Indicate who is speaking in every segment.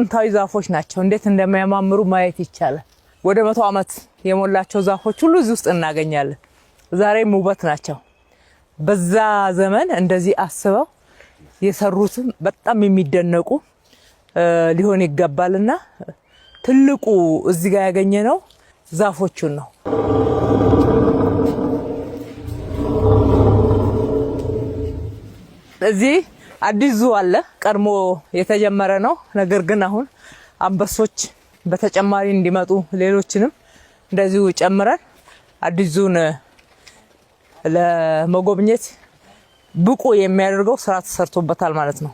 Speaker 1: ጥንታዊ ዛፎች ናቸው እንዴት እንደሚያማምሩ ማየት ይቻላል ወደ 100 ዓመት የሞላቸው ዛፎች ሁሉ እዚህ ውስጥ እናገኛለን ዛሬም ውበት ናቸው በዛ ዘመን እንደዚህ አስበው የሰሩት በጣም የሚደነቁ ሊሆን ይገባልና ትልቁ እዚህ ጋር ያገኘነው ዛፎቹን ነው እዚህ አዲስ ዙ አለ ቀድሞ የተጀመረ ነው ነገር ግን አሁን አንበሶች በተጨማሪ እንዲመጡ ሌሎችንም እንደዚሁ ጨምረን አዲስ ዙን ለመጎብኘት ብቁ የሚያደርገው ስራ ተሰርቶበታል ማለት ነው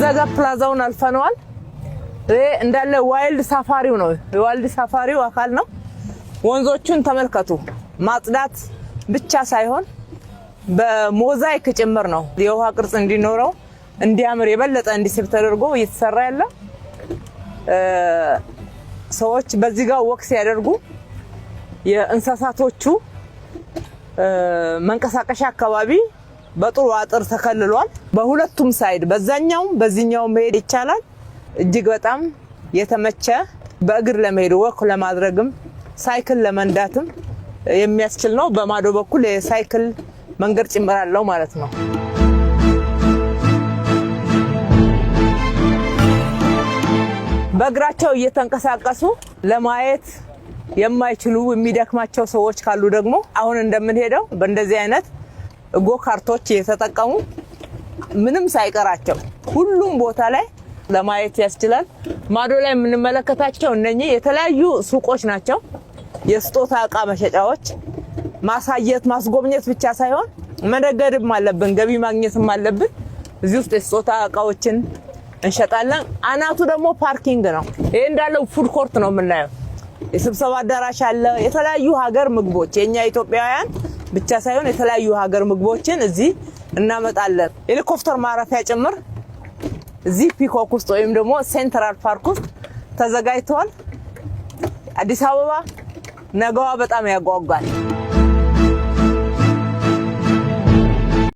Speaker 1: ዘጋ ፕላዛውን አልፈነዋል እንዳለ ዋይልድ ሳፋሪው ነው የዋይልድ ሳፋሪው አካል ነው ወንዞቹን ተመልከቱ ማጽዳት ብቻ ሳይሆን በሞዛይክ ጭምር ነው የውሃ ቅርጽ እንዲኖረው እንዲያምር የበለጠ እንዲስብ ተደርጎ እየተሰራ ያለ ሰዎች በዚህ ጋር ወክስ ያደርጉ የእንስሳቶቹ መንቀሳቀሻ አካባቢ በጥሩ አጥር ተከልሏል በሁለቱም ሳይድ በዛኛውም በዚህኛውም መሄድ ይቻላል እጅግ በጣም የተመቸ በእግር ለመሄድ ወክ ለማድረግም ሳይክል ለመንዳትም የሚያስችል ነው በማዶ በኩል የሳይክል መንገድ ጭምራለው ማለት ነው በእግራቸው እየተንቀሳቀሱ ለማየት የማይችሉ የሚደክማቸው ሰዎች ካሉ ደግሞ አሁን እንደምንሄደው በእንደዚህ አይነት ጎካርቶች የተጠቀሙ ምንም ሳይቀራቸው ሁሉም ቦታ ላይ ለማየት ያስችላል ማዶ ላይ የምንመለከታቸው እነኚህ የተለያዩ ሱቆች ናቸው የስጦታ ዕቃ መሸጫዎች ማሳየት ማስጎብኘት ብቻ ሳይሆን መነገድም አለብን ገቢ ማግኘትም አለብን እዚህ ውስጥ የስጦታ ዕቃዎችን እንሸጣለን አናቱ ደግሞ ፓርኪንግ ነው ይሄ እንዳለው ፉድ ኮርት ነው የምናየው የስብሰባ አዳራሽ አለ የተለያዩ ሀገር ምግቦች የኛ ኢትዮጵያውያን ብቻ ሳይሆን የተለያዩ ሀገር ምግቦችን እዚህ እናመጣለን ሄሊኮፕተር ማረፊያ ጭምር እዚህ ፒኮክ ውስጥ ወይም ደግሞ ሴንትራል ፓርክ ውስጥ ተዘጋጅቷል አዲስ አበባ ነገዋ በጣም ያጓጓል